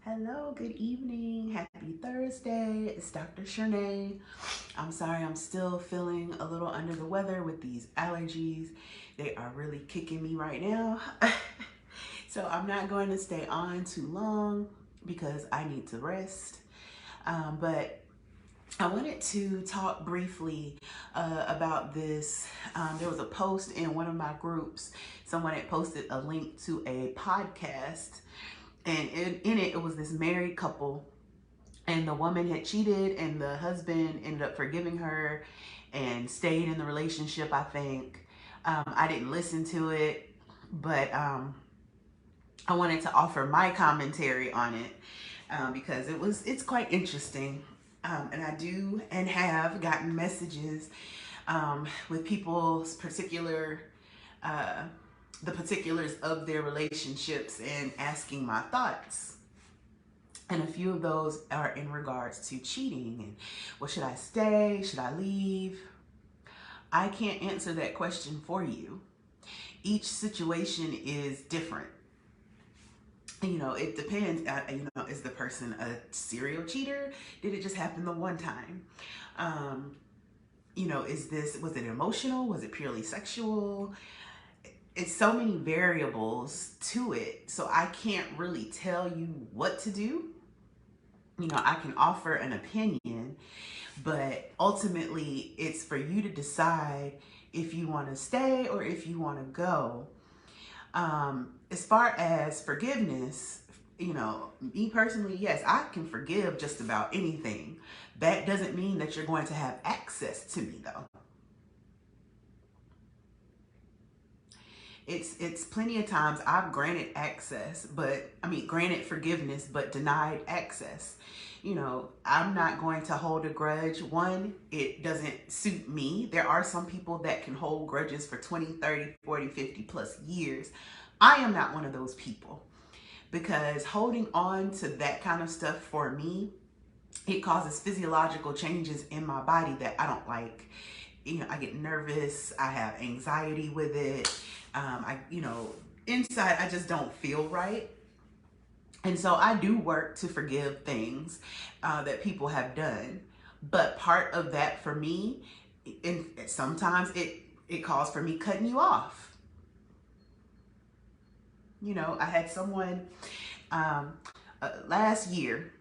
Hello, good evening. Happy Thursday. It's Dr. Shernay. I'm sorry, I'm still feeling a little under the weather with these allergies. They are really kicking me right now. So I'm not going to stay on too long because I need to rest. But I wanted to talk briefly about this. There was a post in one of my groups. Someone had posted a link to a podcast, and in it, it was this married couple, and the woman had cheated, and the husband ended up forgiving her and stayed in the relationship, I think. I didn't listen to it, but I wanted to offer my commentary on it because it's quite interesting. And I do and have gotten messages with people's uh, the particulars of their relationships and asking my thoughts. And a few of those are in regards to cheating and, well, should I stay? Should I leave? I can't answer that question for you. Each situation is different. It depends. Is the person a serial cheater? Did it just happen the one time? Was it emotional? Was it purely sexual? It's so many variables to it. So I can't really tell you what to do. I can offer an opinion, but ultimately it's for you to decide if you want to stay or if you want to go. As far as forgiveness, me personally, yes, I can forgive just about anything. That doesn't mean that you're going to have access to me, though. It's plenty of times I've granted access, granted forgiveness, but denied access. I'm not going to hold a grudge. One, it doesn't suit me. There are some people that can hold grudges for 20, 30, 40, 50 plus years. I am not one of those people, because holding on to that kind of stuff for me, it causes physiological changes in my body that I don't like. I get nervous. I have anxiety with it. Inside, I just don't feel right. And so I do work to forgive things that people have done. But part of that for me, and sometimes it calls for me cutting you off. I had someone last year,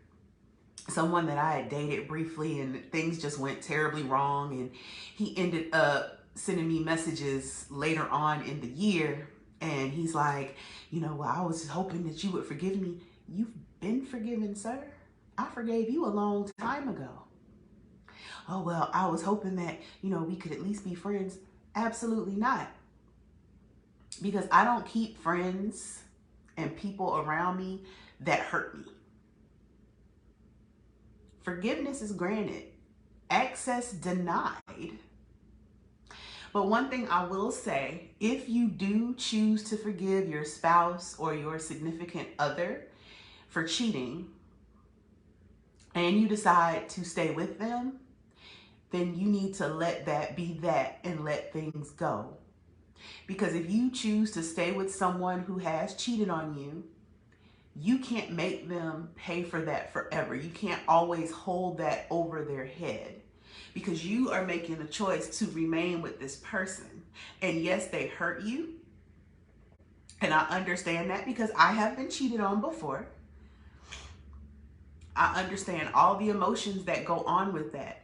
someone that I had dated briefly, and things just went terribly wrong. And he ended up sending me messages later on in the year. And he's like, well, I was hoping that you would forgive me. You've been forgiven, sir. I forgave you a long time ago. Oh, well, I was hoping that, we could at least be friends. Absolutely not. Because I don't keep friends and people around me that hurt me. Forgiveness is granted, access denied. But one thing I will say, if you do choose to forgive your spouse or your significant other for cheating, and you decide to stay with them, then you need to let that be that and let things go. Because if you choose to stay with someone who has cheated on you, you can't make them pay for that forever. You can't always hold that over their head, because you are making a choice to remain with this person. And yes, they hurt you. And I understand that because I have been cheated on before. I understand all the emotions that go on with that.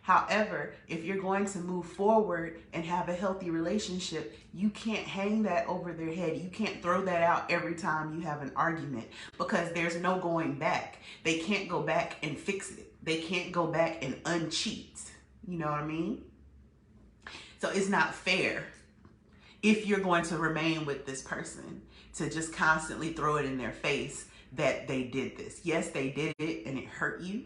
However, if you're going to move forward and have a healthy relationship, you can't hang that over their head. You can't throw that out every time you have an argument, because there's no going back. They can't go back and fix it. They can't go back and uncheat. You know what I mean? So it's not fair, if you're going to remain with this person, to just constantly throw it in their face that they did this. Yes, they did it, and it hurt you,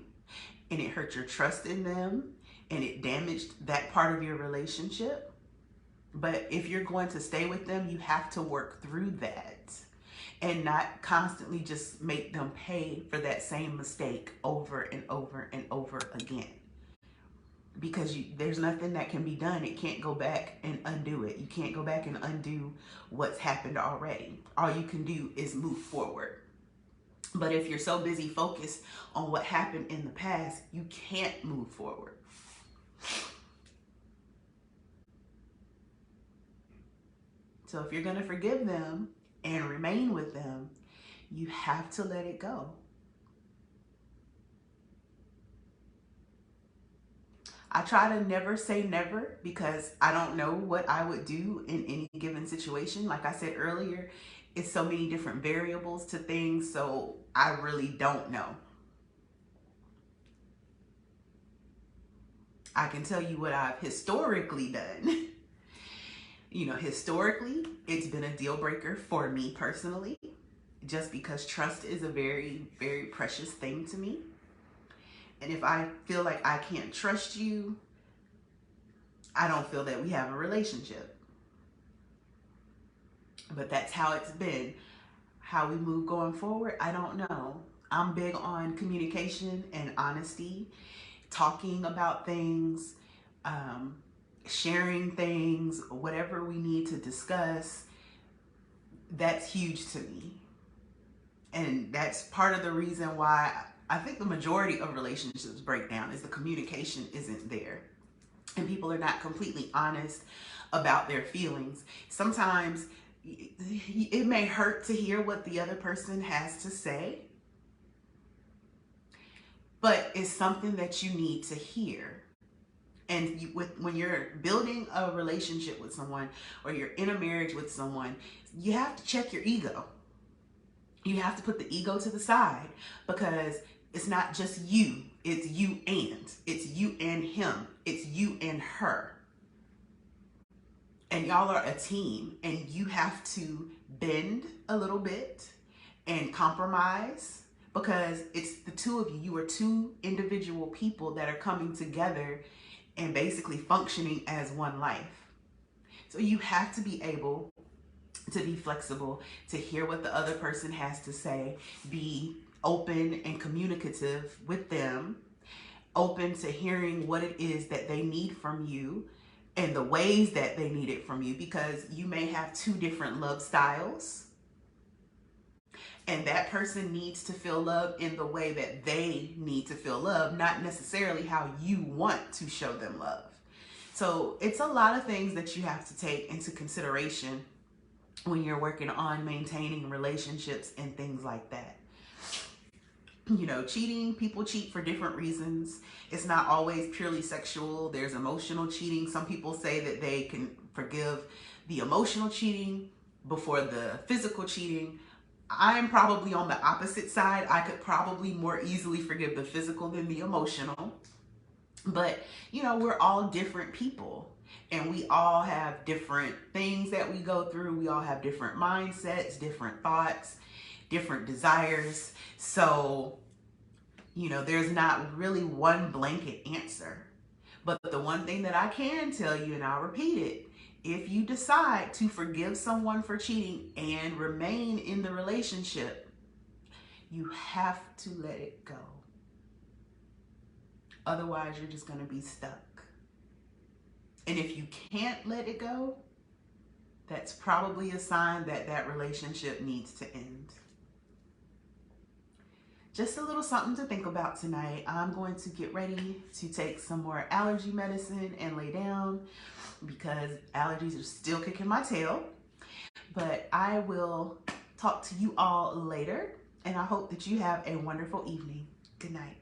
and it hurt your trust in them, and it damaged that part of your relationship. But if you're going to stay with them, you have to work through that and not constantly just make them pay for that same mistake over and over and over again. Because there's nothing that can be done. It can't go back and undo it. You can't go back and undo what's happened already. All you can do is move forward. But if you're so busy focused on what happened in the past, you can't move forward. So if you're going to forgive them and remain with them, you have to let it go. I try to never say never because I don't know what I would do in any given situation. Like I said earlier, it's so many different variables to things, so I really don't know. I can tell you what I've historically done. You know, historically, it's been a deal breaker for me personally, just because trust is a very, very precious thing to me. And if I feel like I can't trust you, I don't feel that we have a relationship. But that's how it's been. How we move going forward, I don't know. I'm big on communication and honesty, talking about things, sharing things, whatever we need to discuss. That's huge to me. And that's part of the reason why I think the majority of relationships break down is the communication isn't there. And people are not completely honest about their feelings. Sometimes it may hurt to hear what the other person has to say, but it's something that you need to hear. And when you're building a relationship with someone or you're in a marriage with someone, you have to check your ego. You have to put the ego to the side, because it's not just you. It's you and him. It's you and her. And y'all are a team, and you have to bend a little bit and compromise, because it's the two of you. You are two individual people that are coming together and basically functioning as one life. So you have to be able to be flexible, to hear what the other person has to say, be open and communicative with them, open to hearing what it is that they need from you and the ways that they need it from you, because you may have two different love styles, and that person needs to feel love in the way that they need to feel love, not necessarily how you want to show them love. So it's a lot of things that you have to take into consideration when you're working on maintaining relationships and things like that. You know, cheating, people cheat for different reasons. It's not always purely sexual. There's emotional cheating. Some people say that they can forgive the emotional cheating before the physical cheating. I am probably on the opposite side. I could probably more easily forgive the physical than the emotional. But, you know, we're all different people. And we all have different things that we go through. We all have different mindsets, different thoughts, different desires. So, you know, there's not really one blanket answer. But the one thing that I can tell you, and I'll repeat it, if you decide to forgive someone for cheating and remain in the relationship, you have to let it go. Otherwise, you're just going to be stuck. And if you can't let it go, that's probably a sign that that relationship needs to end. Just a little something to think about tonight. I'm going to get ready to take some more allergy medicine and lay down, because allergies are still kicking my tail. But I will talk to you all later, and I hope that you have a wonderful evening. Good night.